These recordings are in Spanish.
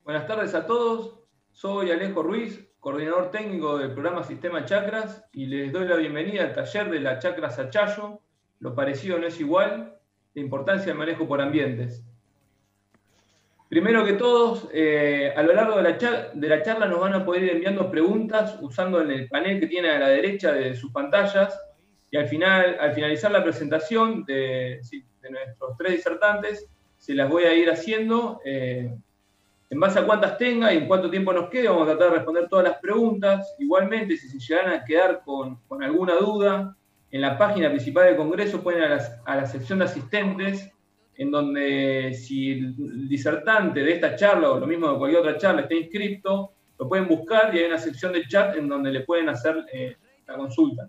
Buenas tardes a todos, soy Alejo Ruiz, coordinador técnico del programa Sistema Chakras, y les doy la bienvenida al taller de la Chakra Sachayo, lo parecido no es igual, la importancia del manejo por ambientes. Primero que todos, a lo largo de la charla nos van a poder ir enviando preguntas usando el panel que tienen a la derecha de sus pantallas, y al finalizar la presentación de nuestros tres disertantes, se las voy a ir haciendo en base a cuántas tenga y en cuánto tiempo nos quede. Vamos a tratar de responder todas las preguntas. Igualmente, si se llegan a quedar con alguna duda, en la página principal del Congreso pueden ir a la sección de asistentes, en donde si el disertante de esta charla, o lo mismo de cualquier otra charla, está inscrito, lo pueden buscar y hay una sección de chat en donde le pueden hacer la consulta.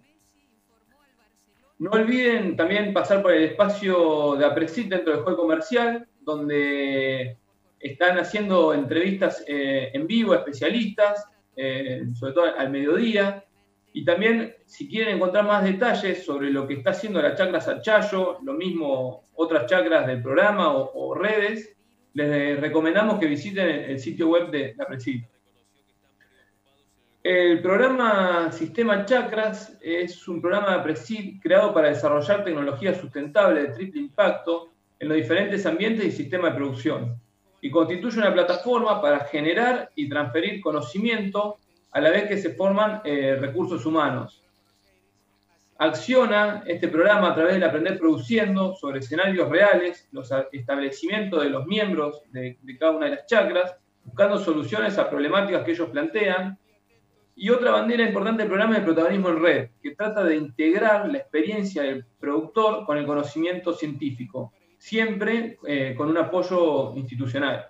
No olviden también pasar por el espacio de APRESID dentro del juego comercial, donde están haciendo entrevistas en vivo a especialistas, sobre todo al mediodía. Y también, si quieren encontrar más detalles sobre lo que está haciendo la Chakra Sachayo, lo mismo otras chakras del programa o redes, les recomendamos que visiten el sitio web de la APRESID. El programa Sistema Chakras es un programa de APRESID creado para desarrollar tecnología sustentable de triple impacto en los diferentes ambientes y sistemas de producción, y constituye una plataforma para generar y transferir conocimiento a la vez que se forman recursos humanos. Acciona este programa a través del aprender produciendo sobre escenarios reales, los establecimientos de los miembros de cada una de las chakras, buscando soluciones a problemáticas que ellos plantean. Y otra bandera importante del programa es el protagonismo en red, que trata de integrar la experiencia del productor con el conocimiento científico, siempre con un apoyo institucional.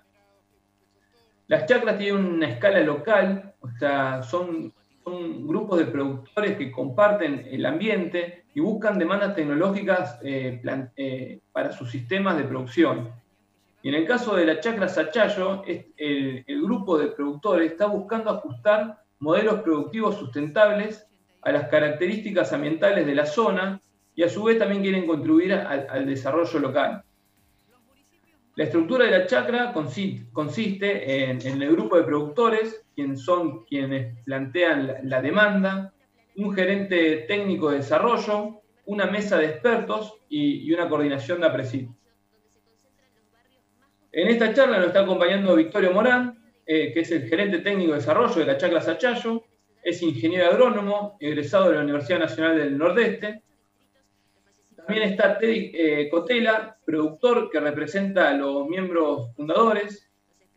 Las chacras tienen una escala local, o sea, son grupos de productores que comparten el ambiente y buscan demandas tecnológicas para sus sistemas de producción. Y en el caso de la Chakra Sachayo, el grupo de productores está buscando ajustar modelos productivos sustentables a las características ambientales de la zona y a su vez también quieren contribuir al desarrollo local. La estructura de la chacra consiste en el grupo de productores, quienes son quienes plantean la demanda, un gerente técnico de desarrollo, una mesa de expertos y una coordinación de APRESID. En esta charla nos está acompañando Victorio Morán, que es el gerente técnico de desarrollo de la Chakra Sachayo, es ingeniero agrónomo, egresado de la Universidad Nacional del Nordeste. También está Teddy Cotela, productor que representa a los miembros fundadores,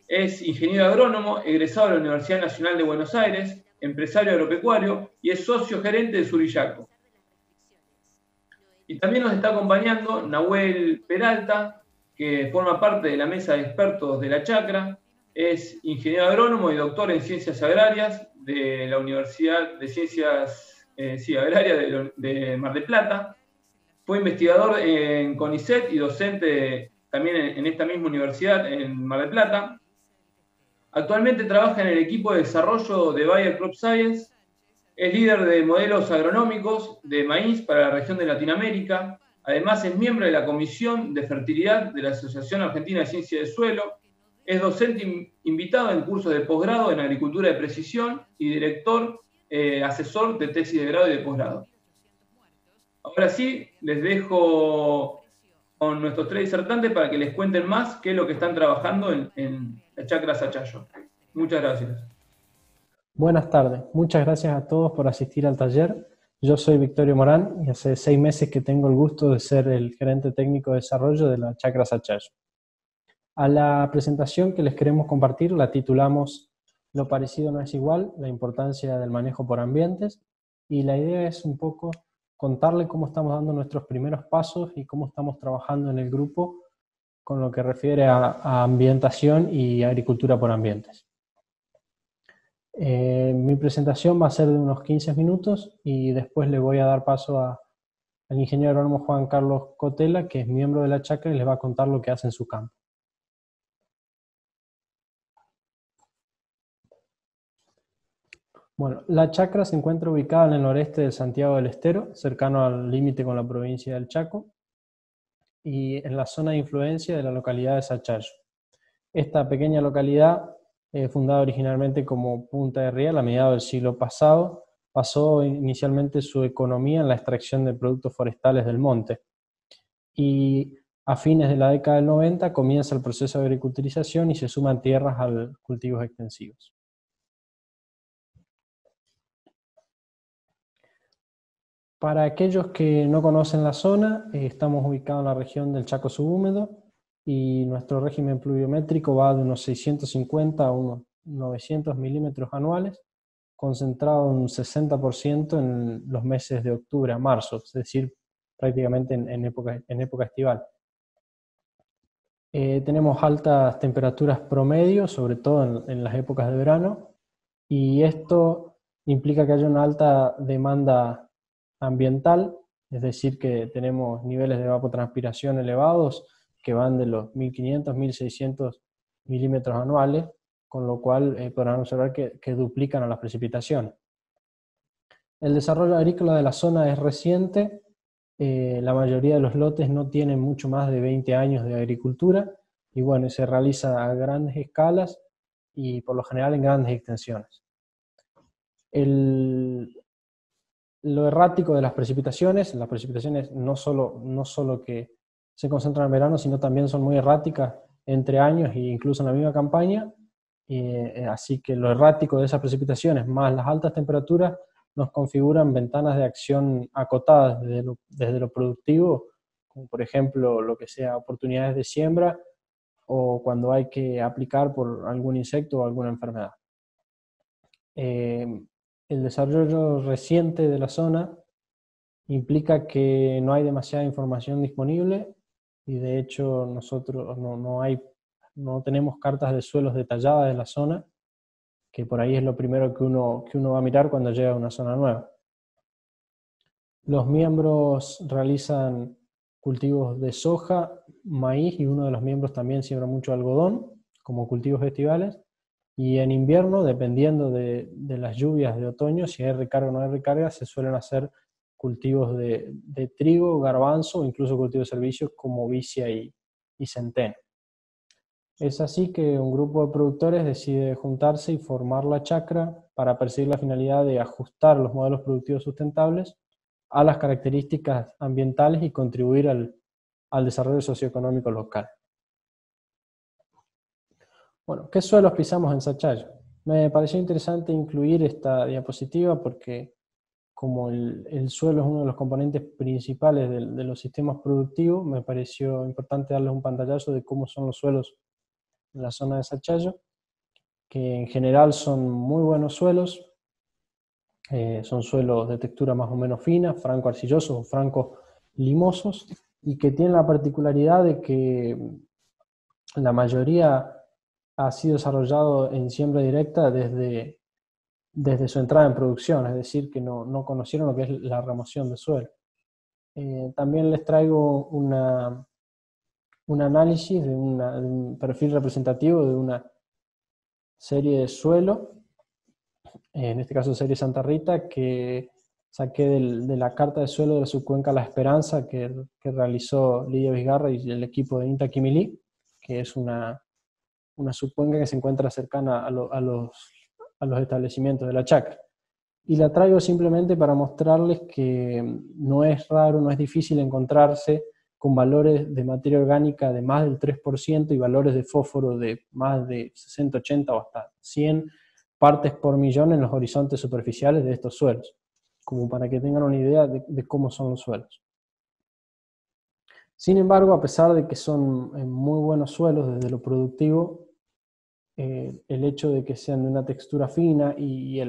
es ingeniero agrónomo, egresado de la Universidad Nacional de Buenos Aires, empresario agropecuario y es socio gerente de Surillaco. Y también nos está acompañando Nahuel Peralta, que forma parte de la mesa de expertos de la Chakra, es ingeniero agrónomo y doctor en ciencias agrarias de la Universidad de Ciencias Agrarias de Mar del Plata. Fue investigador en CONICET y docente también en esta misma universidad en Mar del Plata. Actualmente trabaja en el equipo de desarrollo de Bayer Crop Science. Es líder de modelos agronómicos de maíz para la región de Latinoamérica. Además es miembro de la Comisión de Fertilidad de la Asociación Argentina de Ciencia del Suelo. Es docente invitado en cursos de posgrado en Agricultura de Precisión y director asesor de tesis de grado y de posgrado. Ahora sí, les dejo con nuestros tres disertantes para que les cuenten más qué es lo que están trabajando en la Chakra Sachayo. Muchas gracias. Buenas tardes, muchas gracias a todos por asistir al taller. Yo soy Victorio Morán y hace 6 meses que tengo el gusto de ser el gerente técnico de desarrollo de la Chakra Sachayo. A la presentación que les queremos compartir la titulamos Lo parecido no es igual, la importancia del manejo por ambientes, y la idea es un poco contarle cómo estamos dando nuestros primeros pasos y cómo estamos trabajando en el grupo con lo que refiere a ambientación y agricultura por ambientes. Mi presentación va a ser de unos 15 minutos y después le voy a dar paso al ingeniero agrónomo Juan Carlos Cotela, que es miembro de la Chakra y les va a contar lo que hace en su campo. Bueno, la Chacra se encuentra ubicada en el noreste de Santiago del Estero, cercano al límite con la provincia del Chaco, y en la zona de influencia de la localidad de Sachayo. Esta pequeña localidad fundada originalmente como Punta de Riel a mediados del siglo pasado, basó inicialmente su economía en la extracción de productos forestales del monte. Y a fines de la década del 90 comienza el proceso de agriculturización y se suman tierras a cultivos extensivos. Para aquellos que no conocen la zona, estamos ubicados en la región del Chaco subhúmedo y nuestro régimen pluviométrico va de unos 650 a unos 900 milímetros anuales, concentrado un 60% en los meses de octubre a marzo, es decir, prácticamente en época estival. Tenemos altas temperaturas promedio, sobre todo en las épocas de verano, y esto implica que haya una alta demanda ambiental, es decir, que tenemos niveles de evapotranspiración elevados que van de los 1500 1600 milímetros anuales, con lo cual podrán observar que duplican a las precipitaciones. El desarrollo agrícola de la zona es reciente, la mayoría de los lotes no tienen mucho más de 20 años de agricultura, y bueno, se realiza a grandes escalas y por lo general en grandes extensiones. Lo errático de las precipitaciones no solo que se concentran en verano, sino también son muy erráticas entre años e incluso en la misma campaña, así que lo errático de esas precipitaciones más las altas temperaturas nos configuran ventanas de acción acotadas desde lo productivo, como por ejemplo lo que sea oportunidades de siembra o cuando hay que aplicar por algún insecto o alguna enfermedad. El desarrollo reciente de la zona implica que no hay demasiada información disponible y de hecho nosotros no tenemos cartas de suelos detalladas de la zona, que por ahí es lo primero que uno va a mirar cuando llega a una zona nueva. Los miembros realizan cultivos de soja, maíz y uno de los miembros también siembra mucho algodón como cultivos estivales. Y en invierno, dependiendo de las lluvias de otoño, si hay recarga o no hay recarga, se suelen hacer cultivos de trigo, garbanzo o incluso cultivos de servicios como vicia y centeno. Es así que un grupo de productores decide juntarse y formar la chacra para perseguir la finalidad de ajustar los modelos productivos sustentables a las características ambientales y contribuir al desarrollo socioeconómico local. Bueno, ¿qué suelos pisamos en Sachayo? Me pareció interesante incluir esta diapositiva porque como el suelo es uno de los componentes principales de los sistemas productivos, me pareció importante darles un pantallazo de cómo son los suelos en la zona de Sachayo, que en general son muy buenos suelos, son suelos de textura más o menos fina, franco-arcillosos o franco-limosos, y que tienen la particularidad de que la mayoría ha sido desarrollado en siembra directa desde su entrada en producción, es decir, que no conocieron lo que es la remoción de suelo. También les traigo un análisis de un perfil representativo de una serie de suelo, en este caso serie Santa Rita, que saqué de la carta de suelo de la subcuenca La Esperanza que realizó Lidia Vizgarra y el equipo de INTA Quimilí, que es una subcuenca que se encuentra cercana a los establecimientos de la chacra. Y la traigo simplemente para mostrarles que no es raro, no es difícil encontrarse con valores de materia orgánica de más del 3% y valores de fósforo de más de 60, 80 o hasta 100 partes por millón en los horizontes superficiales de estos suelos, como para que tengan una idea de cómo son los suelos. Sin embargo, a pesar de que son muy buenos suelos desde lo productivo, el hecho de que sean de una textura fina y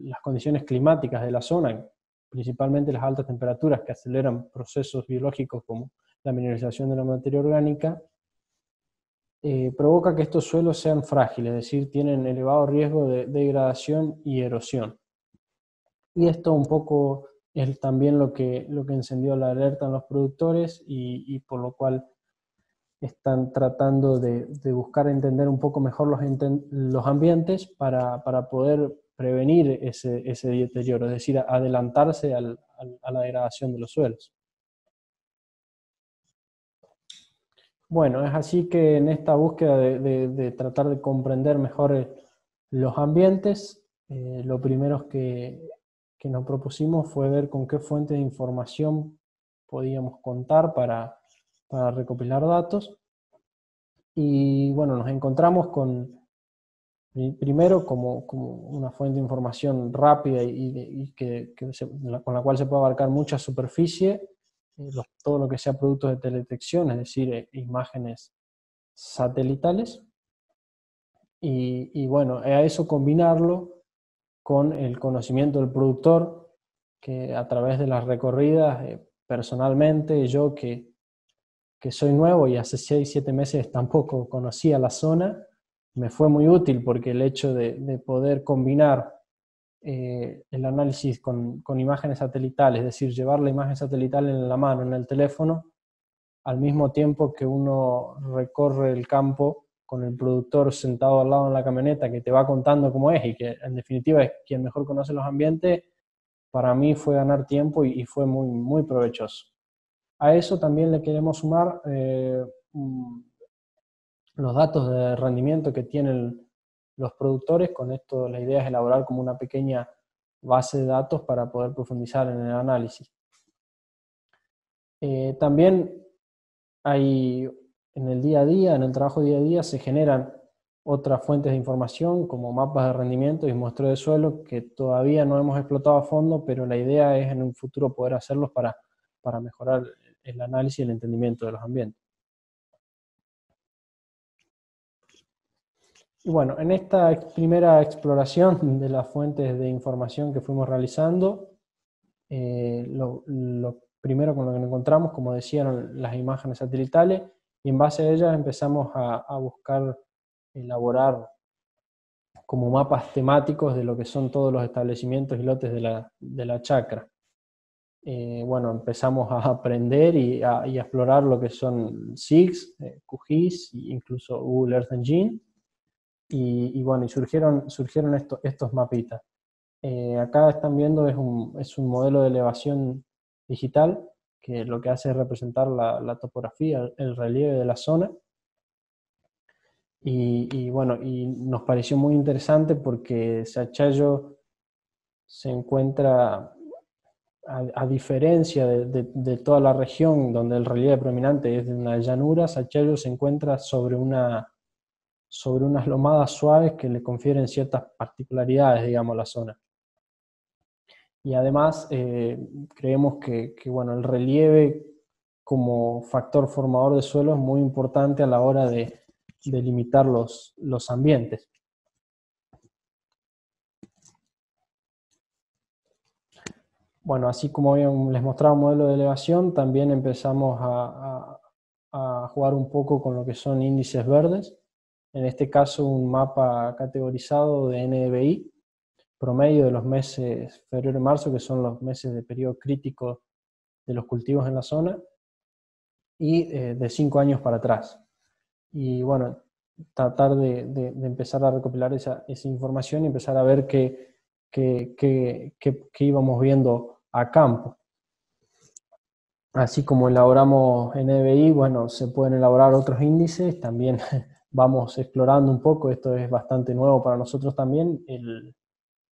las condiciones climáticas de la zona, principalmente las altas temperaturas que aceleran procesos biológicos como la mineralización de la materia orgánica, provoca que estos suelos sean frágiles, es decir, tienen elevado riesgo de degradación y erosión. Y esto un poco es también lo que encendió la alerta en los productores y por lo cual están tratando de buscar entender un poco mejor los ambientes para poder prevenir ese deterioro, es decir, adelantarse a la degradación de los suelos. Bueno, es así que en esta búsqueda de tratar de comprender mejor los ambientes, lo primero que nos propusimos fue ver con qué fuente de información podíamos contar para recopilar datos. Y bueno, nos encontramos con, primero como una fuente de información rápida y con la cual se puede abarcar mucha superficie, todo lo que sea productos de teledetección, es decir, imágenes satelitales, y bueno, a eso combinarlo con el conocimiento del productor, que a través de las recorridas, personalmente, yo que soy nuevo y hace 6-7 meses tampoco conocía la zona, me fue muy útil porque el hecho de poder combinar el análisis con imágenes satelitales, es decir, llevar la imagen satelital en la mano, en el teléfono, al mismo tiempo que uno recorre el campo con el productor sentado al lado en la camioneta que te va contando cómo es y que en definitiva es quien mejor conoce los ambientes, para mí fue ganar tiempo y fue muy, muy provechoso. A eso también le queremos sumar los datos de rendimiento que tienen los productores. Con esto la idea es elaborar como una pequeña base de datos para poder profundizar en el análisis. También hay en el día a día, en el trabajo día a día, se generan otras fuentes de información como mapas de rendimiento y muestreo de suelo que todavía no hemos explotado a fondo, pero la idea es en un futuro poder hacerlos para mejorar el análisis y el entendimiento de los ambientes. Y bueno, en esta primera exploración de las fuentes de información que fuimos realizando, lo primero con lo que nos encontramos, como decían, las imágenes satelitales, y en base a ellas empezamos a buscar elaborar como mapas temáticos de lo que son todos los establecimientos y lotes de la chacra. Bueno, empezamos a aprender y a explorar lo que son SIGS, QGIS e incluso Google Earth Engine, y bueno, y surgieron estos mapitas. Acá están viendo es un modelo de elevación digital que lo que hace es representar la topografía, el relieve de la zona. Y bueno, y nos pareció muy interesante porque Sachayo se encuentra, a diferencia de toda la región donde el relieve predominante es de una llanura, Sachayo se encuentra sobre unas lomadas suaves que le confieren ciertas particularidades, digamos, a la zona. Y además creemos que bueno, el relieve como factor formador de suelo es muy importante a la hora de delimitar los ambientes. Bueno, así como les mostraba un modelo de elevación, también empezamos a jugar un poco con lo que son índices verdes. En este caso, un mapa categorizado de NDVI, promedio de los meses febrero y marzo, que son los meses de periodo crítico de los cultivos en la zona, y de 5 años para atrás. Y bueno, tratar de empezar a recopilar esa información y empezar a ver qué íbamos viendo a campo. Así como elaboramos NDVI, bueno, se pueden elaborar otros índices, también vamos explorando un poco, esto es bastante nuevo para nosotros también,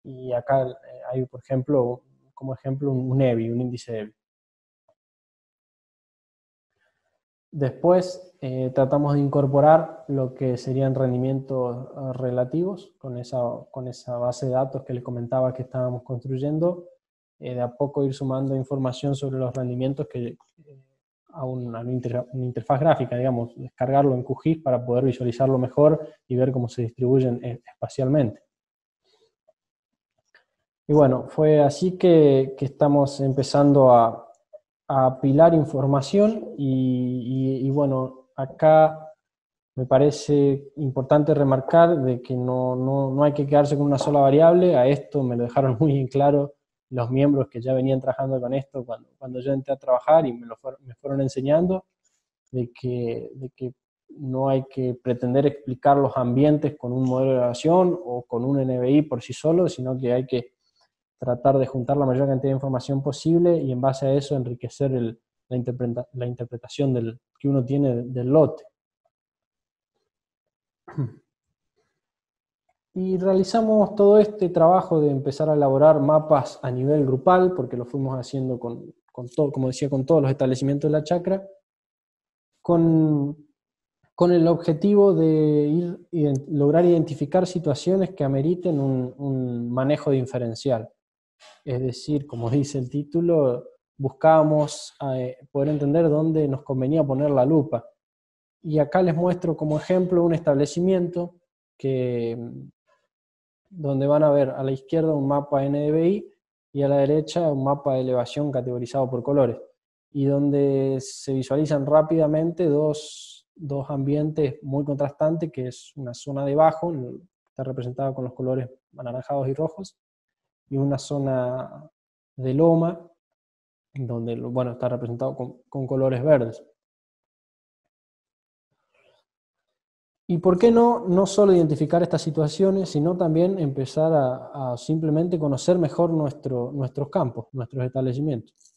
y acá hay, por ejemplo, como ejemplo, un EBI, un índice EBI. Después tratamos de incorporar lo que serían rendimientos relativos con esa base de datos que les comentaba que estábamos construyendo, de a poco ir sumando información sobre los rendimientos a una interfaz gráfica, digamos, descargarlo en QGIS para poder visualizarlo mejor y ver cómo se distribuyen espacialmente. Y bueno, fue así que estamos empezando a apilar información y bueno, acá me parece importante remarcar de que no hay que quedarse con una sola variable. A esto me lo dejaron muy en claro los miembros que ya venían trabajando con esto cuando yo entré a trabajar y me fueron enseñando de que no hay que pretender explicar los ambientes con un modelo de elevación o con un NBI por sí solo, sino que hay que tratar de juntar la mayor cantidad de información posible y en base a eso enriquecer el la interpretación que uno tiene del lote. Y realizamos todo este trabajo de empezar a elaborar mapas a nivel grupal, porque lo fuimos haciendo con todo, como decía, con todos los establecimientos de la chacra, con el objetivo de lograr identificar situaciones que ameriten un manejo diferencial. Es decir, como dice el título, buscábamos poder entender dónde nos convenía poner la lupa. Y acá les muestro como ejemplo un establecimiento donde van a ver a la izquierda un mapa NDVI y a la derecha un mapa de elevación categorizado por colores, y donde se visualizan rápidamente dos ambientes muy contrastantes, que es una zona de bajo, está representada con los colores anaranjados y rojos, y una zona de loma, donde bueno, está representado con colores verdes. Y por qué no solo identificar estas situaciones, sino también empezar a simplemente conocer mejor nuestros campos, nuestros establecimientos.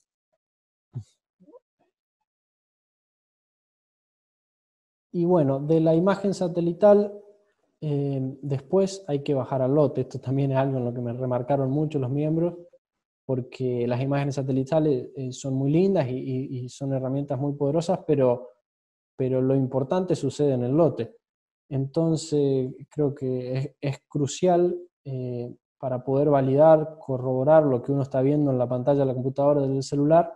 Y bueno, de la imagen satelital, después hay que bajar al lote. Esto también es algo en lo que me remarcaron mucho los miembros, porque las imágenes satelitales son muy lindas y son herramientas muy poderosas, pero lo importante sucede en el lote. Entonces creo que es crucial para poder validar, corroborar lo que uno está viendo en la pantalla de la computadora del celular,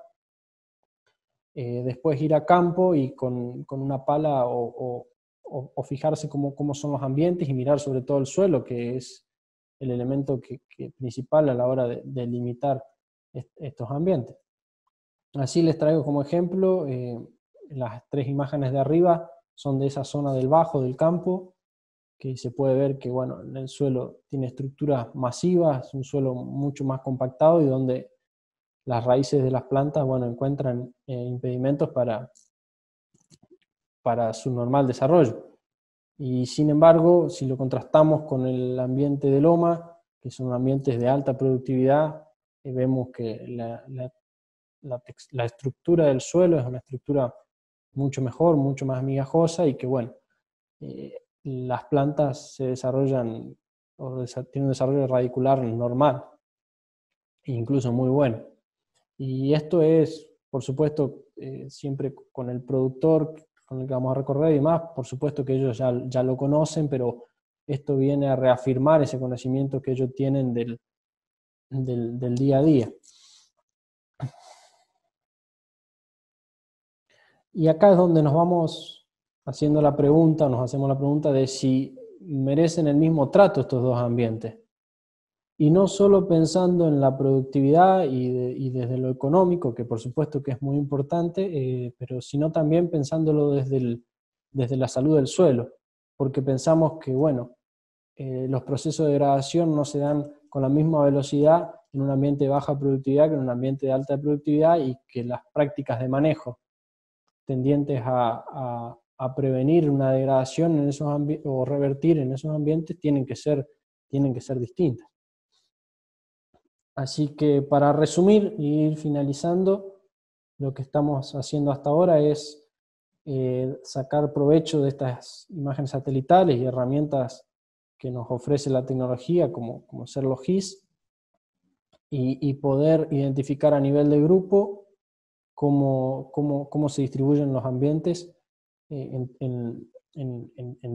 después ir a campo y con una pala o fijarse cómo son los ambientes y mirar sobre todo el suelo, que es el elemento principal a la hora de limitar estos ambientes. Así les traigo como ejemplo las tres imágenes de arriba son de esa zona del bajo del campo, que se puede ver que bueno, el suelo tiene estructuras masivas, es un suelo mucho más compactado y donde las raíces de las plantas bueno, encuentran impedimentos para su normal desarrollo. Y sin embargo, si lo contrastamos con el ambiente de loma, que son ambientes de alta productividad, vemos que la estructura del suelo es una estructura mucho mejor, mucho más migajosa y que bueno, las plantas se desarrollan o tienen un desarrollo radicular normal, incluso muy bueno. Y esto es, por supuesto, siempre con el productor con el que vamos a recorrer y demás, por supuesto que ellos ya lo conocen, pero esto viene a reafirmar ese conocimiento que ellos tienen del día a día. Y acá es donde nos vamos haciendo la pregunta, nos hacemos la pregunta de si merecen el mismo trato estos dos ambientes. Y no solo pensando en la productividad y desde lo económico, que por supuesto que es muy importante, pero sino también pensándolo desde la salud del suelo, porque pensamos que bueno, los procesos de degradación no se dan con la misma velocidad en un ambiente de baja productividad que en un ambiente de alta productividad, y que las prácticas de manejo tendientes a prevenir una degradación en esos o revertir en esos ambientes tienen que ser distintas. Así que para resumir y ir finalizando, lo que estamos haciendo hasta ahora es sacar provecho de estas imágenes satelitales y herramientas que nos ofrece la tecnología, como ser los GIS, y poder identificar a nivel de grupo cómo se distribuyen los ambientes en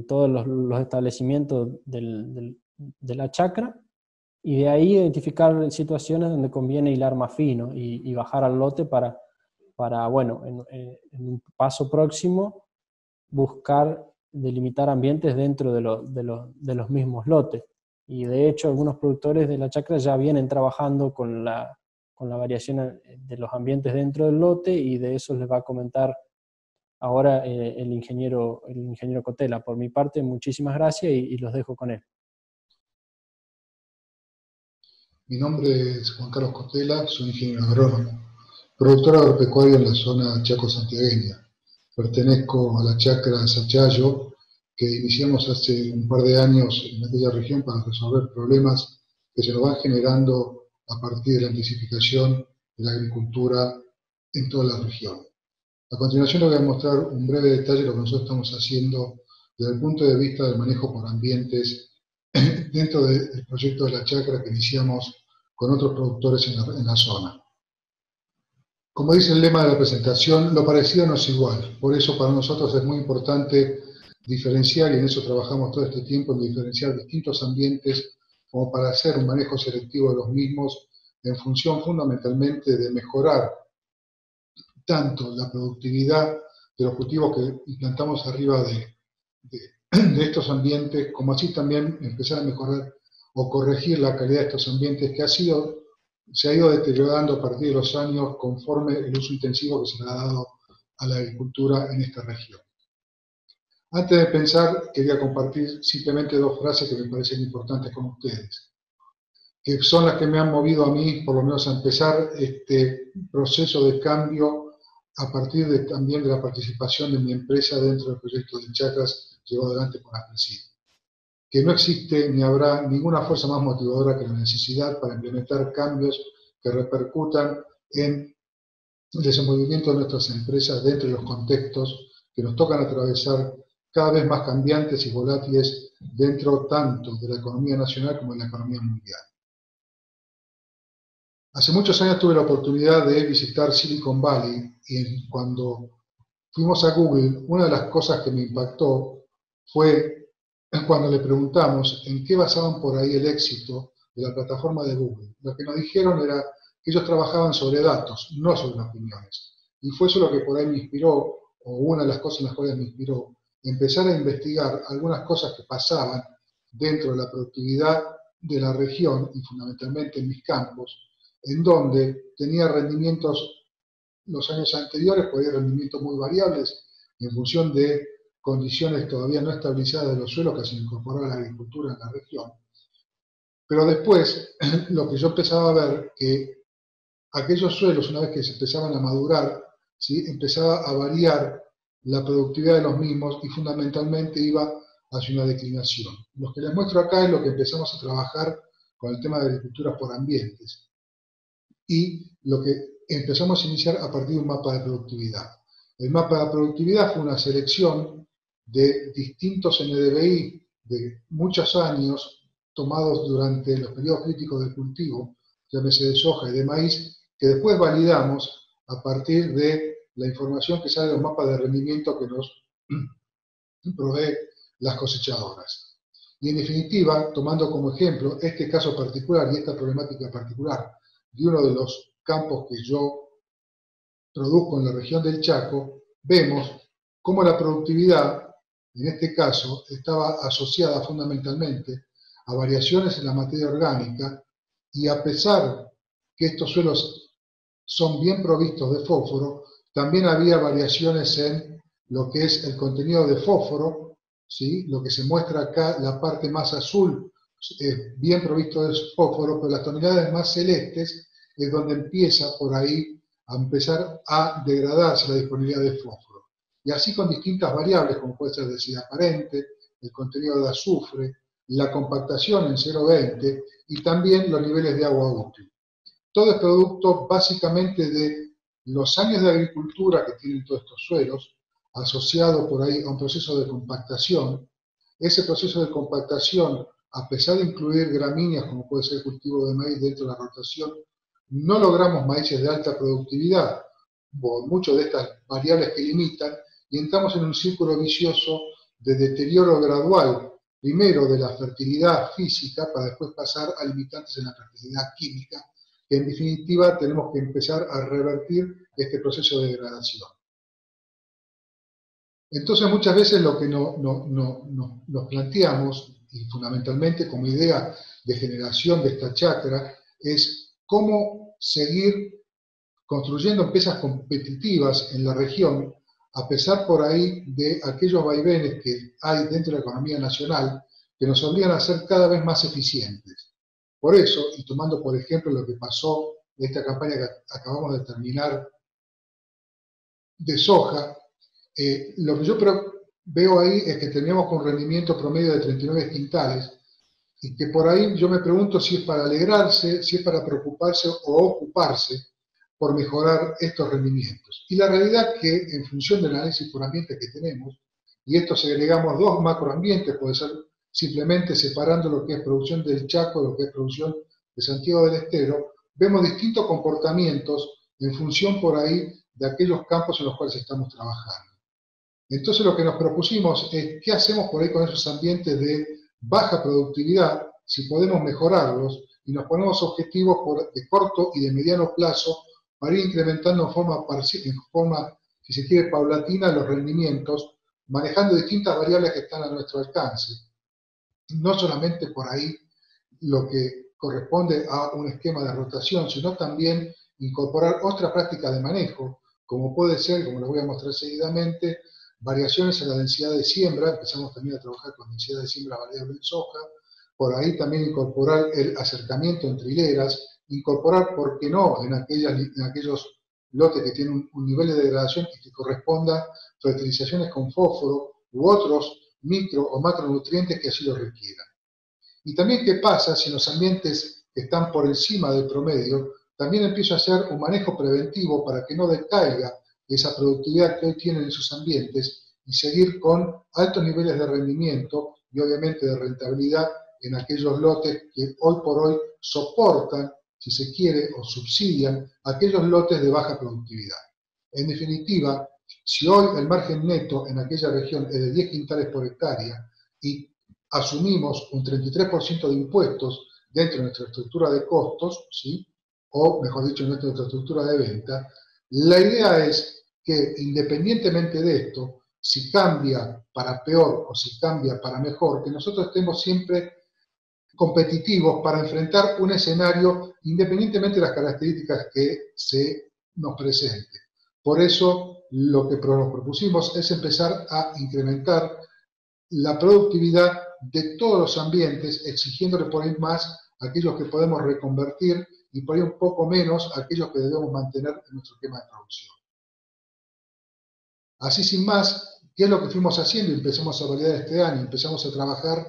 todos los establecimientos de la chacra, y de ahí identificar situaciones donde conviene hilar más fino y bajar al lote para bueno, en un paso próximo, buscar delimitar ambientes dentro de los mismos lotes. Y de hecho algunos productores de la chacra ya vienen trabajando con la variación de los ambientes dentro del lote, y de eso les va a comentar ahora el ingeniero Cotela. Por mi parte, muchísimas gracias y los dejo con él. Mi nombre es Juan Carlos Cotela, soy ingeniero agrónomo, productor agropecuario en la zona chaco-santiagueña. Pertenezco a la chacra Sachayo, que iniciamos hace un par de años en aquella región para resolver problemas que se nos van generando a partir de la intensificación de la agricultura en toda la región. A continuación les voy a mostrar un breve detalle de lo que nosotros estamos haciendo desde el punto de vista del manejo por ambientes dentro del proyecto de la chacra que iniciamos con otros productores en la zona. Como dice el lema de la presentación, lo parecido no es igual. Por eso para nosotros es muy importante diferenciar, y en eso trabajamos todo este tiempo, en diferenciar distintos ambientes como para hacer un manejo selectivo de los mismos en función fundamentalmente de mejorar tanto la productividad de los cultivos que implantamos arriba de estos ambientes, como así también empezar a mejorar o corregir la calidad de estos ambientes que se ha ido deteriorando a partir de los años conforme el uso intensivo que se le ha dado a la agricultura en esta región. Antes de pensar, quería compartir simplemente dos frases que me parecen importantes con ustedes, que son las que me han movido a mí, por lo menos a empezar este proceso de cambio a partir también de la participación de mi empresa dentro del proyecto de chacras llevado adelante por AFRESID. Que no existe ni habrá ninguna fuerza más motivadora que la necesidad para implementar cambios que repercutan en el desenvolvimiento de nuestras empresas dentro de los contextos que nos tocan atravesar cada vez más cambiantes y volátiles dentro tanto de la economía nacional como de la economía mundial. Hace muchos años tuve la oportunidad de visitar Silicon Valley y cuando fuimos a Google, una de las cosas que me impactó fue cuando le preguntamos en qué basaban por ahí el éxito de la plataforma de Google. Lo que nos dijeron era que ellos trabajaban sobre datos, no sobre opiniones. Y fue eso lo que por ahí me inspiró, o una de las cosas en las cuales me inspiró, empezar a investigar algunas cosas que pasaban dentro de la productividad de la región y fundamentalmente en mis campos, en donde tenía rendimientos los años anteriores, podía rendimientos muy variables en función de condiciones todavía no estabilizadas de los suelos que se incorporaba a la agricultura en la región. Pero después, lo que yo empezaba a ver, que aquellos suelos, una vez que se empezaban a madurar, ¿sí?, empezaba a variar la productividad de los mismos y fundamentalmente iba hacia una declinación. Lo que les muestro acá es lo que empezamos a trabajar con el tema de agricultura por ambientes y lo que empezamos a iniciar a partir de un mapa de productividad. El mapa de productividad fue una selección de distintos NDVI de muchos años tomados durante los periodos críticos del cultivo, llámese de soja y de maíz, que después validamos a partir de la información que sale de los mapas de rendimiento que nos provee las cosechadoras. Y en definitiva, tomando como ejemplo este caso particular y esta problemática particular de uno de los campos que yo produzco en la región del Chaco, vemos cómo la productividad, en este caso, estaba asociada fundamentalmente a variaciones en la materia orgánica y a pesar que estos suelos son bien provistos de fósforo, también había variaciones en lo que es el contenido de fósforo, ¿sí? Lo que se muestra acá, la parte más azul, bien provisto de fósforo, pero las tonalidades más celestes es donde empieza por ahí a empezar a degradarse la disponibilidad de fósforo. Y así con distintas variables, como puede ser densidad aparente, el contenido de azufre, la compactación en 0,20 y también los niveles de agua útil. Todo es producto básicamente de los años de agricultura que tienen todos estos suelos, asociado por ahí a un proceso de compactación. Ese proceso de compactación, a pesar de incluir gramíneas, como puede ser el cultivo de maíz dentro de la rotación, no logramos maíces de alta productividad, por muchas de estas variables que limitan, y entramos en un círculo vicioso de deterioro gradual, primero de la fertilidad física, para después pasar a limitantes en la fertilidad química, que en definitiva tenemos que empezar a revertir este proceso de degradación. Entonces muchas veces lo que nos planteamos, y fundamentalmente como idea de generación de esta chacra, es cómo seguir construyendo empresas competitivas en la región, a pesar por ahí de aquellos vaivenes que hay dentro de la economía nacional, que nos obligan a ser cada vez más eficientes. Por eso, y tomando por ejemplo lo que pasó en esta campaña que acabamos de terminar de soja, lo que yo veo ahí es que teníamos con rendimiento promedio de 39 quintales, y que por ahí yo me pregunto si es para alegrarse, si es para preocuparse o ocuparse, por mejorar estos rendimientos. Y la realidad que en función del análisis por ambiente que tenemos, y esto segregamos dos macroambientes, puede ser simplemente separando lo que es producción del Chaco, lo que es producción de Santiago del Estero, vemos distintos comportamientos en función por ahí de aquellos campos en los cuales estamos trabajando. Entonces lo que nos propusimos es qué hacemos por ahí con esos ambientes de baja productividad, si podemos mejorarlos, y nos ponemos objetivos de corto y de mediano plazo para ir incrementando en forma, si se quiere, paulatina los rendimientos, manejando distintas variables que están a nuestro alcance. No solamente por ahí lo que corresponde a un esquema de rotación, sino también incorporar otra práctica de manejo, como puede ser, como lo voy a mostrar seguidamente, variaciones en la densidad de siembra. Empezamos también a trabajar con densidad de siembra variable en soja, por ahí también incorporar el acercamiento entre hileras, incorporar, ¿por qué no?, en aquellos lotes que tienen un nivel de degradación y que corresponda fertilizaciones con fósforo u otros micro o macronutrientes que así lo requieran. Y también qué pasa si en los ambientes que están por encima del promedio, también empiezo a hacer un manejo preventivo para que no decaiga esa productividad que hoy tienen esos ambientes y seguir con altos niveles de rendimiento y obviamente de rentabilidad en aquellos lotes que hoy por hoy soportan, si se quiere, o subsidian aquellos lotes de baja productividad. En definitiva, si hoy el margen neto en aquella región es de 10 quintales por hectárea y asumimos un 33% de impuestos dentro de nuestra estructura de costos, ¿sí?, o mejor dicho, dentro de nuestra estructura de venta, la idea es que independientemente de esto, si cambia para peor o si cambia para mejor, que nosotros estemos siempre competitivos para enfrentar un escenario independientemente de las características que se nos presenten. Por eso lo que nos propusimos es empezar a incrementar la productividad de todos los ambientes, exigiéndole por ahí más a aquellos que podemos reconvertir y por ahí un poco menos a aquellos que debemos mantener en nuestro esquema de producción. Así sin más, ¿qué es lo que fuimos haciendo? Empezamos a validar este año, empezamos a trabajar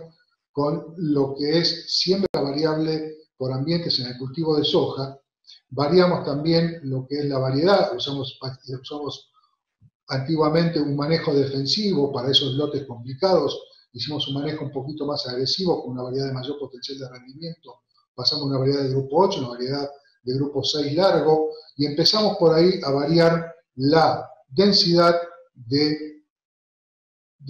con lo que es siembra variable por ambientes en el cultivo de soja. Variamos también lo que es la variedad, usamos antiguamente un manejo defensivo para esos lotes complicados, hicimos un manejo un poquito más agresivo con una variedad de mayor potencial de rendimiento, pasamos a una variedad de grupo 8, una variedad de grupo 6 largo, y empezamos por ahí a variar la densidad de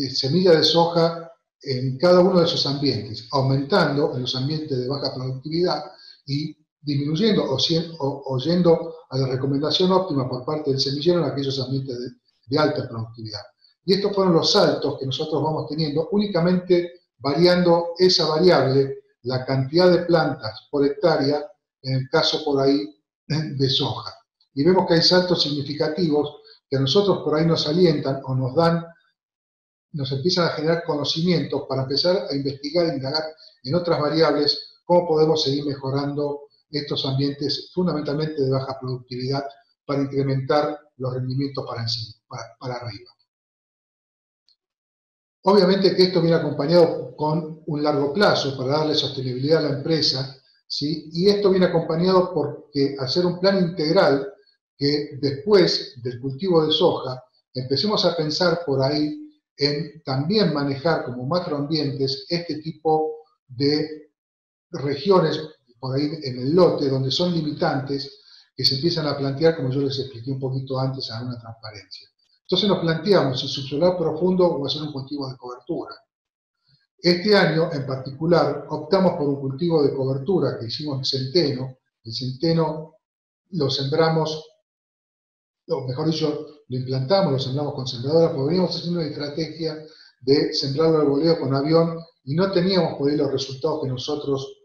semilla de soja en cada uno de esos ambientes, aumentando en los ambientes de baja productividad y disminuyendo o yendo a la recomendación óptima por parte del semillero en aquellos ambientes de alta productividad. Y estos fueron los saltos que nosotros vamos teniendo, únicamente variando esa variable, la cantidad de plantas por hectárea, en el caso por ahí de soja. Y vemos que hay saltos significativos que a nosotros por ahí nos alientan o nos empiezan a generar conocimientos para empezar a investigar e indagar en otras variables cómo podemos seguir mejorando estos ambientes fundamentalmente de baja productividad para incrementar los rendimientos para arriba. Obviamente que esto viene acompañado con un largo plazo para darle sostenibilidad a la empresa, ¿sí? Y esto viene acompañado porque hacer un plan integral que después del cultivo de soja empecemos a pensar por ahí en también manejar como macroambientes este tipo de regiones por ahí en el lote donde son limitantes que se empiezan a plantear, como yo les expliqué un poquito antes, a una transparencia. Entonces nos planteamos si subsolar profundo o hacer un cultivo de cobertura. Este año en particular optamos por un cultivo de cobertura que hicimos en centeno. El centeno lo sembramos, o mejor dicho, lo implantamos, lo sembramos con sembradoras, porque veníamos haciendo una estrategia de sembrarlo al voleo con avión y no teníamos por ahí los resultados que nosotros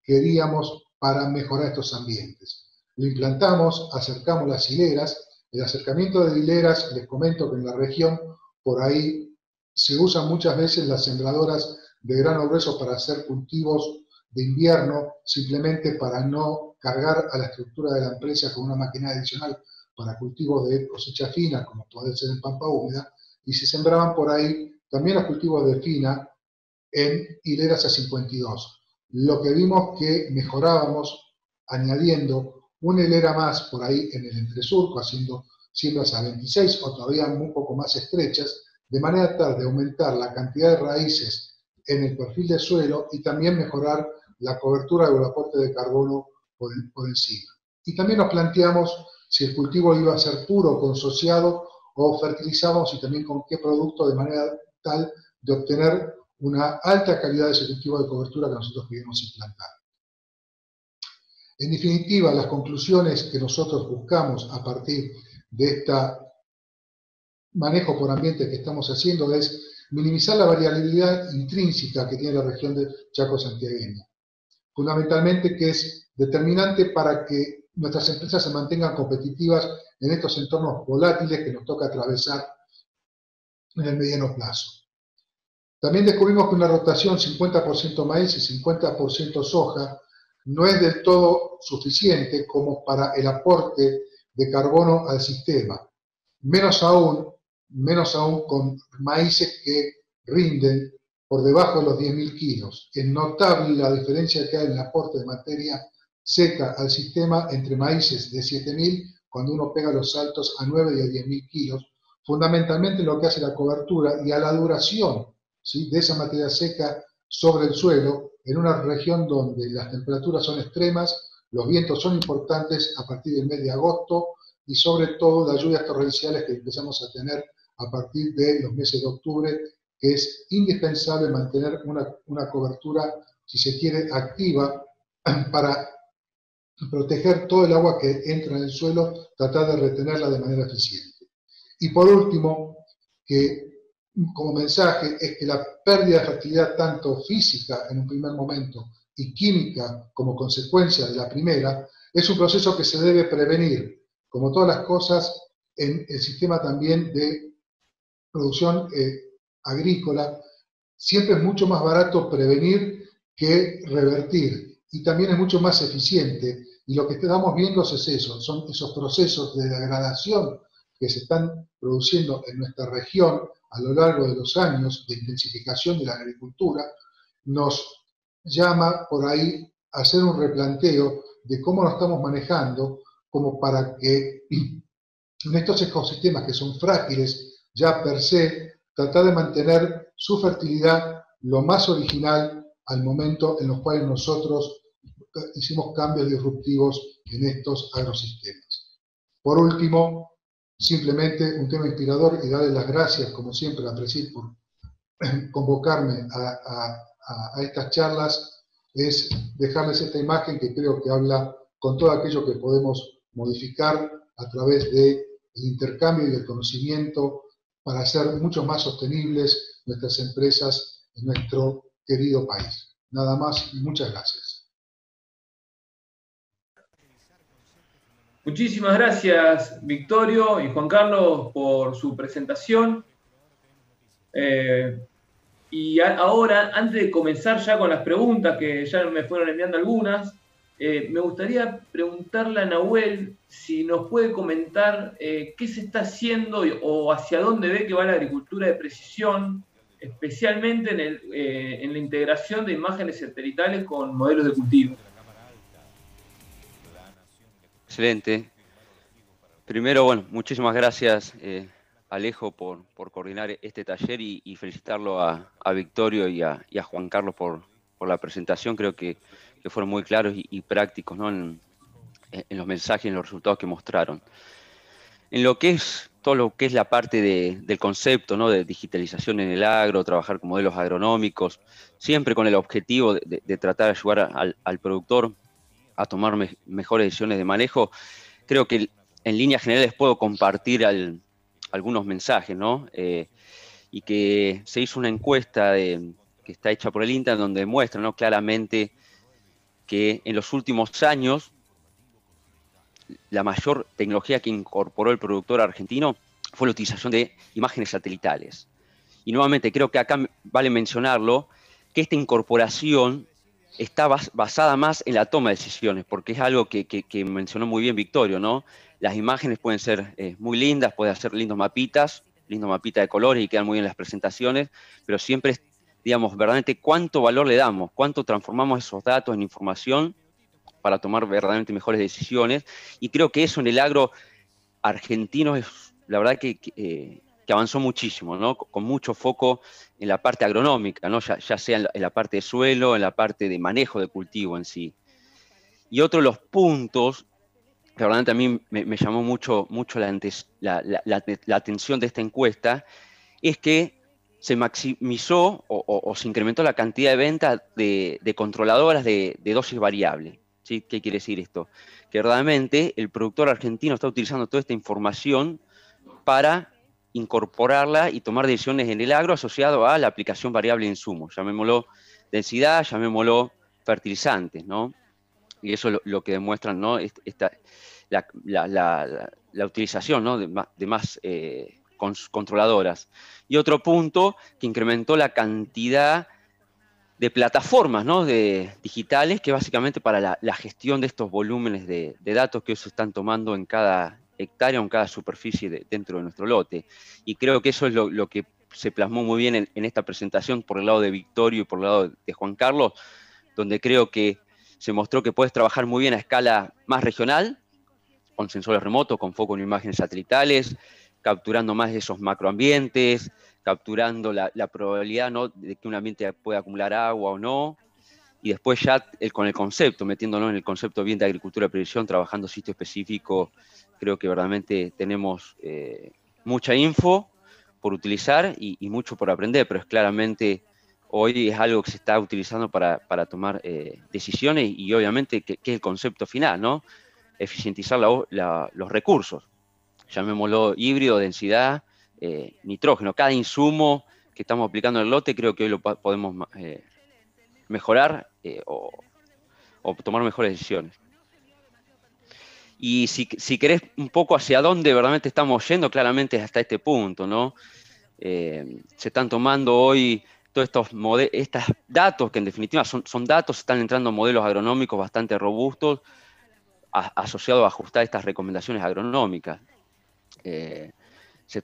queríamos para mejorar estos ambientes. Lo implantamos, acercamos las hileras. El acercamiento de hileras, les comento que en la región por ahí se usan muchas veces las sembradoras de grano grueso para hacer cultivos de invierno, simplemente para no cargar a la estructura de la empresa con una maquinaria adicional para cultivos de cosecha fina, como puede ser en pampa húmeda, y se sembraban por ahí también los cultivos de fina en hileras a 52. Lo que vimos que mejorábamos añadiendo una hilera más por ahí en el entresurco, haciendo siembras a 26 o todavía un poco más estrechas, de manera tal de aumentar la cantidad de raíces en el perfil del suelo y también mejorar la cobertura o el aporte de carbono por encima. Y también nos planteamos si el cultivo iba a ser puro, consociado, o fertilizábamos y también con qué producto, de manera tal de obtener una alta calidad de ese cultivo de cobertura que nosotros queríamos implantar. En definitiva, las conclusiones que nosotros buscamos a partir de este manejo por ambiente que estamos haciendo es minimizar la variabilidad intrínseca que tiene la región de Chaco santiagueña. Fundamentalmente que es determinante para que nuestras empresas se mantengan competitivas en estos entornos volátiles que nos toca atravesar en el mediano plazo. También descubrimos que una rotación 50% maíz y 50% soja no es del todo suficiente como para el aporte de carbono al sistema, menos aún con maíces que rinden por debajo de los 10.000 kilos. Es notable la diferencia que hay en el aporte de materia seca al sistema entre maíces de 7.000, cuando uno pega los saltos a 9 y a 10.000 kilos, fundamentalmente lo que hace la cobertura y a la duración, ¿sí?, de esa materia seca sobre el suelo, en una región donde las temperaturas son extremas, los vientos son importantes a partir del mes de agosto y sobre todo las lluvias torrenciales que empezamos a tener a partir de los meses de octubre, que es indispensable mantener una cobertura, si se quiere, activa para proteger todo el agua que entra en el suelo, tratar de retenerla de manera eficiente. Y por último, que como mensaje es que la pérdida de fertilidad tanto física en un primer momento y química como consecuencia de la primera es un proceso que se debe prevenir, como todas las cosas en el sistema también de producción agrícola. Siempre es mucho más barato prevenir que revertir y también es mucho más eficiente, y lo que estamos viendo es eso, son esos procesos de degradación que se están produciendo en nuestra región a lo largo de los años de intensificación de la agricultura. Nos llama por ahí a hacer un replanteo de cómo nos estamos manejando, como para que en estos ecosistemas que son frágiles ya per se, tratar de mantener su fertilidad lo más original al momento en los cuales nosotros hicimos cambios disruptivos en estos agrosistemas. Por último, simplemente un tema inspirador y darle las gracias, como siempre, a Presid por convocarme a estas charlas, es dejarles esta imagen que creo que habla con todo aquello que podemos modificar a través del intercambio y del conocimiento para hacer mucho más sostenibles nuestras empresas en nuestro querido país. Nada más y muchas gracias. Muchísimas gracias, Victorio y Juan Carlos, por su presentación. Y ahora, antes de comenzar ya con las preguntas, que ya me fueron enviando algunas, me gustaría preguntarle a Nahuel si nos puede comentar qué se está haciendo o hacia dónde ve que va la agricultura de precisión, especialmente en la integración de imágenes satelitales con modelos de cultivo. Excelente. Primero, bueno, muchísimas gracias, Alejo, por coordinar este taller y felicitarlo a Victorio y a Juan Carlos por la presentación. Creo que fueron muy claros y prácticos, ¿no?, en los mensajes y en los resultados que mostraron. En lo que es todo lo que es la parte del concepto, ¿no?, de digitalización en el agro, trabajar con modelos agronómicos, siempre con el objetivo de tratar de ayudar al productor a tomar mejores decisiones de manejo. Creo que en líneas generales puedo compartir algunos mensajes, ¿no? Y que se hizo una encuesta que está hecha por el INTA, donde muestra, ¿no?, claramente que en los últimos años la mayor tecnología que incorporó el productor argentino fue la utilización de imágenes satelitales. Y nuevamente creo que acá vale mencionarlo, que esta incorporación está basada más en la toma de decisiones, porque es algo que mencionó muy bien Victorio, ¿no? Las imágenes pueden ser muy lindas, pueden ser lindos mapitas de colores y quedan muy bien las presentaciones, pero siempre es, digamos, verdaderamente cuánto valor le damos, cuánto transformamos esos datos en información para tomar verdaderamente mejores decisiones, y creo que eso en el agro argentino es, la verdad que avanzó muchísimo, ¿no? Con mucho foco en la parte agronómica, ¿no? Ya sea en la parte de suelo, en la parte de manejo de cultivo en sí. Y otro de los puntos que realmente a mí me llamó mucho la atención de esta encuesta es que se maximizó o se incrementó la cantidad de ventas de controladoras de dosis variable. ¿Sí? ¿Qué quiere decir esto? Que realmente el productor argentino está utilizando toda esta información para incorporarla y tomar decisiones en el agro asociado a la aplicación variable de insumos. Llamémoslo densidad, llamémoslo fertilizantes, ¿no? Y eso es lo que demuestran, ¿no? La utilización, ¿no? de más controladoras. Y otro punto que incrementó la cantidad de plataformas, ¿no? digitales, que básicamente para la gestión de estos volúmenes de datos que ellos están tomando en cada hectárea o en cada superficie dentro de nuestro lote. Y creo que eso es lo que se plasmó muy bien en esta presentación por el lado de Victorio y por el lado de Juan Carlos, donde creo que se mostró que puedes trabajar muy bien a escala más regional, con sensores remotos, con foco en imágenes satelitales, capturando más de esos macroambientes, capturando la probabilidad, ¿no? de que un ambiente pueda acumular agua o no, y después ya con el concepto, metiéndolo en el concepto bien de agricultura de precisión, trabajando sitio específico, creo que verdaderamente tenemos mucha info por utilizar y mucho por aprender, pero es claramente hoy es algo que se está utilizando para tomar decisiones y obviamente que es el concepto final, ¿no? Eficientizar los recursos, llamémoslo híbrido, densidad, nitrógeno. Cada insumo que estamos aplicando en el lote creo que hoy lo podemos mejorar o tomar mejores decisiones. Y si querés un poco hacia dónde verdaderamente estamos yendo, claramente es hasta este punto, ¿no? Se están tomando hoy todos estos datos, que en definitiva son datos, están entrando modelos agronómicos bastante robustos, asociados a ajustar estas recomendaciones agronómicas.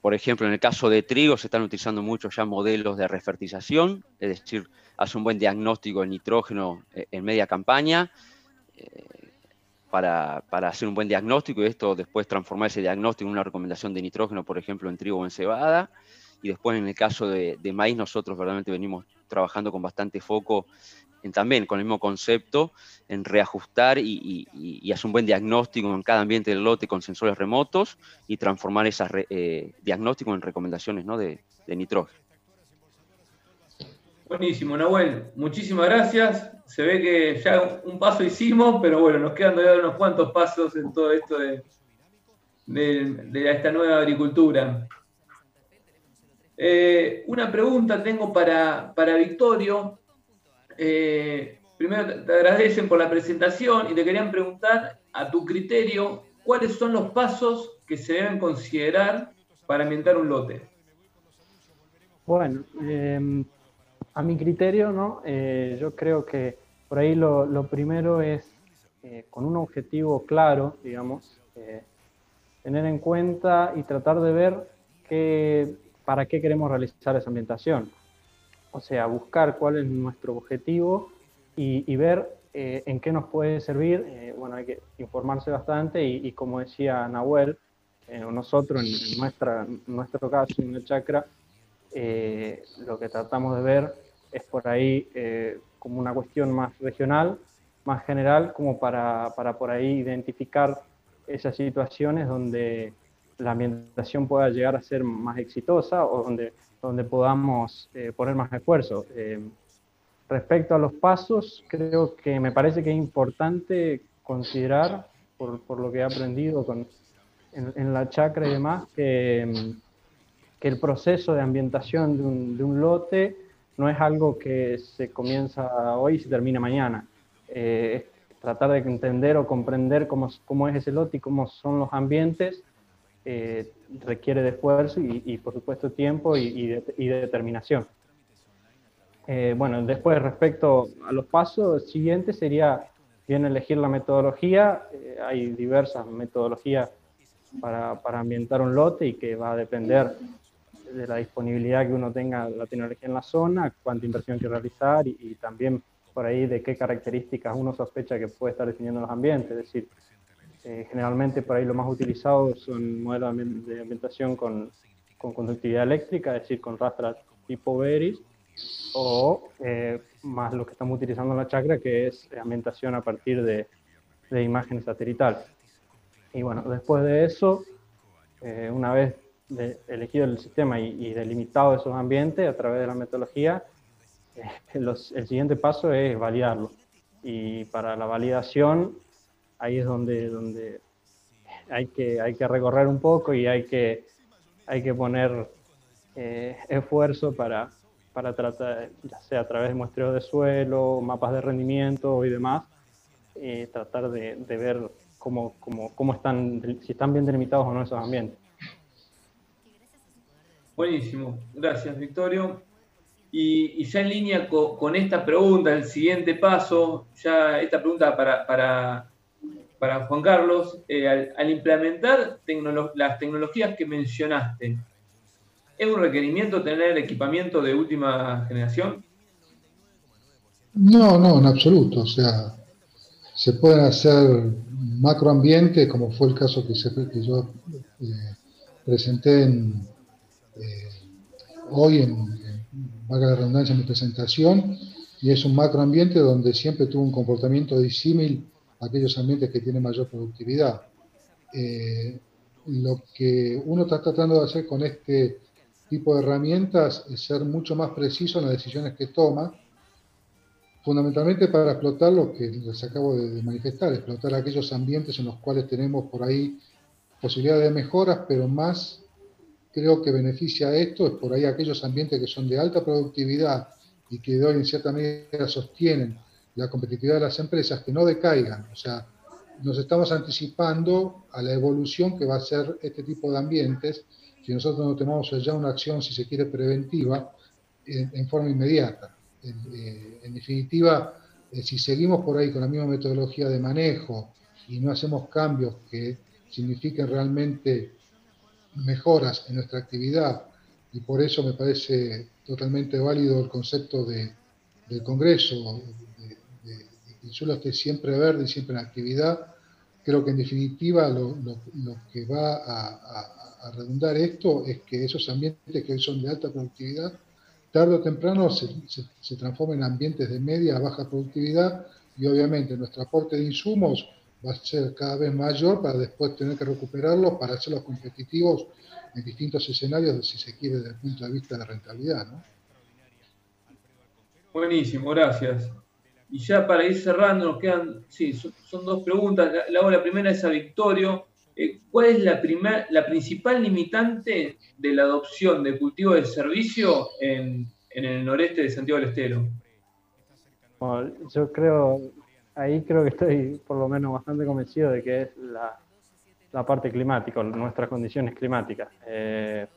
Por ejemplo, en el caso de trigo se están utilizando mucho ya modelos de refertización, es decir, hace un buen diagnóstico de nitrógeno en media campaña para hacer un buen diagnóstico y esto después transformar ese diagnóstico en una recomendación de nitrógeno, por ejemplo, en trigo o en cebada. Y después en el caso de maíz nosotros verdaderamente venimos trabajando con bastante foco también con el mismo concepto, en reajustar y hacer un buen diagnóstico en cada ambiente del lote con sensores remotos y transformar esos diagnósticos en recomendaciones, ¿no? de nitrógeno. Buenísimo, Nahuel. Muchísimas gracias. Se ve que ya un paso hicimos, pero bueno, nos quedan todavía unos cuantos pasos en todo esto de esta nueva agricultura. Una pregunta tengo para Victorio. Primero te agradecen por la presentación y te querían preguntar, a tu criterio, ¿cuáles son los pasos que se deben considerar para ambientar un lote? Bueno, a mi criterio, ¿no? Yo creo que por ahí lo primero es, con un objetivo claro, digamos, tener en cuenta y tratar de ver para qué queremos realizar esa ambientación. O sea, buscar cuál es nuestro objetivo y ver en qué nos puede servir. Bueno, hay que informarse bastante y como decía Nahuel, nosotros en nuestro caso, en la chacra, lo que tratamos de ver es por ahí como una cuestión más regional, más general, como para por ahí identificar esas situaciones donde la ambientación pueda llegar a ser más exitosa o donde podamos poner más esfuerzo. Respecto a los pasos, creo que me parece que es importante considerar, por lo que he aprendido en la chacra y demás, que el proceso de ambientación de un lote no es algo que se comienza hoy y se termina mañana. Es tratar de entender o comprender cómo es ese lote y cómo son los ambientes. Requiere de esfuerzo y por supuesto tiempo y determinación. Bueno, después respecto a los pasos siguientes sería bien elegir la metodología. Hay diversas metodologías para ambientar un lote y que va a depender de la disponibilidad que uno tenga de la tecnología en la zona, cuánta inversión hay que realizar y también por ahí de qué características uno sospecha que puede estar definiendo los ambientes. Es decir, generalmente por ahí lo más utilizado son modelos de ambientación con conductividad eléctrica, es decir, con rastra tipo Veris, o más lo que estamos utilizando en la chacra, que es ambientación a partir de imágenes satelitales. Y bueno, después de eso, una vez elegido el sistema y delimitado esos ambientes a través de la metodología, el siguiente paso es validarlo. Y para la validación, ahí es donde hay que recorrer un poco y hay que poner esfuerzo para tratar, ya sea a través de muestreo de suelo, mapas de rendimiento y demás, tratar de ver cómo están, si están bien delimitados o no esos ambientes. Buenísimo, gracias Victorio. Y ya en línea con esta pregunta, el siguiente paso, ya esta pregunta para Juan Carlos, al implementar las tecnologías que mencionaste, ¿es un requerimiento tener equipamiento de última generación? No, no, en absoluto. O sea, se pueden hacer macroambientes, como fue el caso que yo presenté hoy, valga la redundancia, en mi presentación, y es un macroambiente donde siempre tuvo un comportamiento disímil a aquellos ambientes que tienen mayor productividad. Lo que uno está tratando de hacer con este tipo de herramientas es ser mucho más preciso en las decisiones que toma, fundamentalmente para explotar lo que les acabo de manifestar, explotar aquellos ambientes en los cuales tenemos por ahí posibilidades de mejoras, pero más creo que beneficia a esto es por ahí aquellos ambientes que son de alta productividad y que de hoy en cierta medida sostienen la competitividad de las empresas, que no decaigan. O sea, nos estamos anticipando a la evolución que va a ser este tipo de ambientes si nosotros no tomamos ya una acción, si se quiere, preventiva en forma inmediata. En definitiva, si seguimos por ahí con la misma metodología de manejo y no hacemos cambios que signifiquen realmente mejoras en nuestra actividad, y por eso me parece totalmente válido el concepto del Congreso, de que el suelo esté siempre verde y siempre en actividad. Creo que en definitiva lo que va a redundar esto es que esos ambientes que hoy son de alta productividad, tarde o temprano se transformen en ambientes de media a baja productividad, y obviamente nuestro aporte de insumos va a ser cada vez mayor para después tener que recuperarlos para hacerlos competitivos en distintos escenarios, si se quiere, desde el punto de vista de rentabilidad, ¿no? Buenísimo, gracias. Y ya para ir cerrando, nos quedan, sí, son dos preguntas. La primera es a Victorio. ¿Cuál es la principal limitante de la adopción de cultivo de servicio en el noreste de Santiago del Estero? Bueno, yo creo que estoy por lo menos bastante convencido de que es la parte climática, nuestras condiciones climáticas. De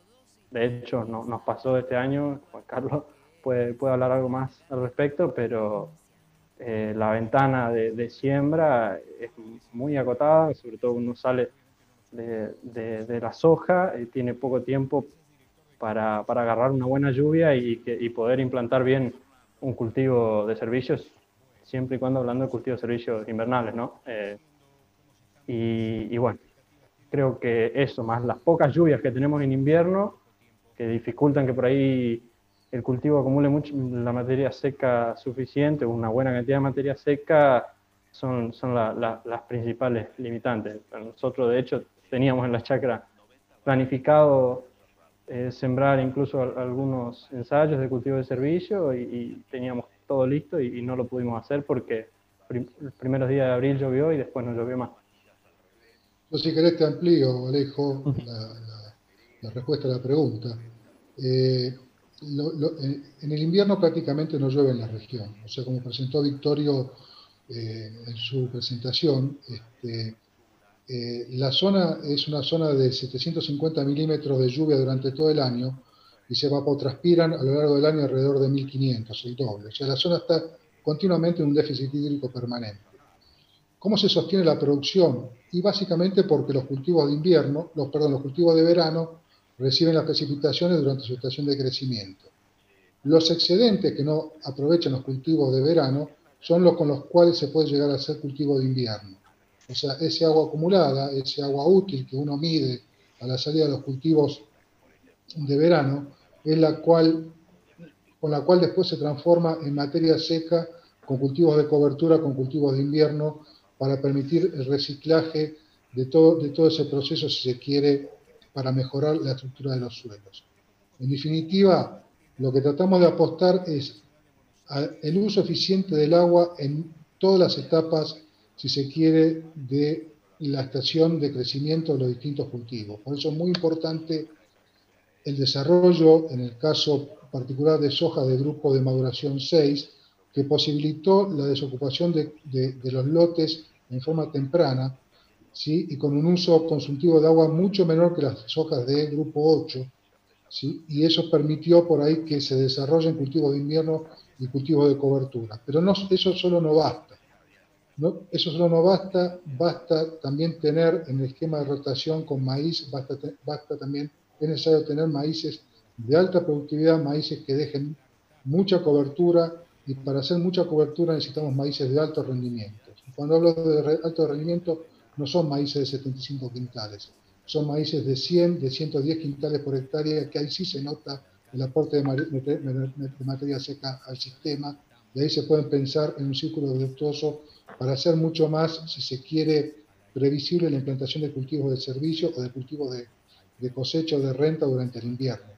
hecho, nos pasó este año, Juan Carlos puede hablar algo más al respecto, pero la ventana de siembra es muy acotada, sobre todo uno sale de la soja, tiene poco tiempo para agarrar una buena lluvia y poder implantar bien un cultivo de servicios, siempre y cuando hablando de cultivos de servicios invernales, ¿no? Y bueno, creo que eso, más las pocas lluvias que tenemos en invierno, que dificultan que por ahí el cultivo acumule la materia seca suficiente, una buena cantidad de materia seca, son las principales limitantes. Nosotros, de hecho, teníamos en la chacra planificado sembrar incluso algunos ensayos de cultivo de servicio y teníamos todo listo y no lo pudimos hacer porque los primeros días de abril llovió y después no llovió más. Yo, si querés, te amplío, Alejo, la respuesta a la pregunta. En el invierno prácticamente no llueve en la región. O sea, como presentó Victorio en su presentación, la zona es una zona de 750 milímetros de lluvia durante todo el año y se evapotranspiran a lo largo del año alrededor de 1500, el doble. O sea, la zona está continuamente en un déficit hídrico permanente. ¿Cómo se sostiene la producción? Y básicamente porque los cultivos de invierno, los cultivos de verano reciben las precipitaciones durante su estación de crecimiento. Los excedentes que no aprovechan los cultivos de verano son los con los cuales se puede llegar a hacer cultivo de invierno. O sea, ese agua acumulada, ese agua útil que uno mide a la salida de los cultivos de verano, es con la cual después se transforma en materia seca con cultivos de cobertura, con cultivos de invierno, para permitir el reciclaje de todo ese proceso, si se quiere, para mejorar la estructura de los suelos. En definitiva, lo que tratamos de apostar es el uso eficiente del agua en todas las etapas, si se quiere, de la estación de crecimiento de los distintos cultivos. Por eso es muy importante el desarrollo, en el caso particular de soja de grupo de maduración 6, que posibilitó la desocupación de los lotes en forma temprana, ¿sí? Y con un uso consultivo de agua mucho menor que las sojas de grupo 8, ¿sí? Y eso permitió por ahí que se desarrollen cultivos de invierno y cultivos de cobertura. Pero no, eso solo no basta. ¿No? Eso solo no basta, basta también tener en el esquema de rotación con maíz, basta también, es necesario tener maíces de alta productividad, maíces que dejen mucha cobertura, y para hacer mucha cobertura necesitamos maíces de alto rendimiento. Y cuando hablo de alto rendimiento, no son maíces de 75 quintales, son maíces de 100, de 110 quintales por hectárea, que ahí sí se nota el aporte de materia seca al sistema, y ahí se pueden pensar en un círculo virtuoso para hacer mucho más, si se quiere, previsible la implantación de cultivos de servicio o de cultivos de cosecha o de renta durante el invierno.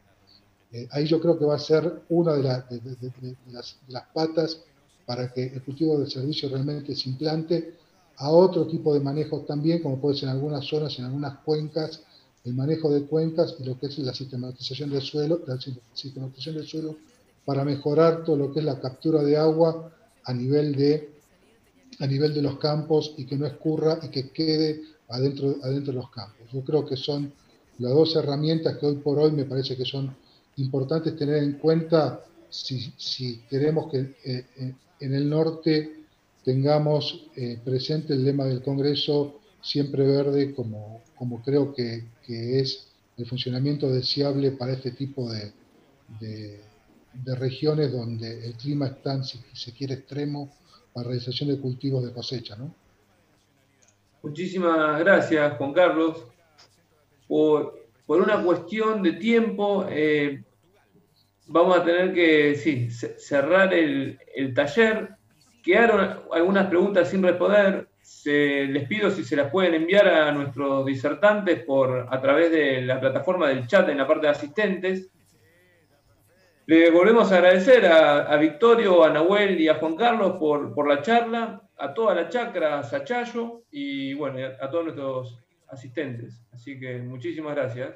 Ahí yo creo que va a ser una de las patas para que el cultivo de servicio realmente se implante a otro tipo de manejos también, como puede ser en algunas zonas, en algunas cuencas, el manejo de cuencas y lo que es la sistematización del suelo, para mejorar todo lo que es la captura de agua a nivel de los campos, y que no escurra y que quede adentro de los campos. Yo creo que son las dos herramientas que hoy por hoy me parece que son importantes tener en cuenta si queremos que en el norte tengamos presente el lema del Congreso, siempre verde, como creo que es el funcionamiento deseable para este tipo de regiones donde el clima es tan, si se quiere, extremo para realización de cultivos de cosecha, ¿no? Muchísimas gracias, Juan Carlos. Por una cuestión de tiempo, vamos a tener que cerrar el taller. Quedaron algunas preguntas sin responder. Les pido si se las pueden enviar a nuestros disertantes a través de la plataforma del chat en la parte de asistentes. Le volvemos a agradecer a Victorio, a Nahuel y a Juan Carlos por la charla, a toda la chacra Sachayo y bueno, a todos nuestros asistentes. Así que muchísimas gracias.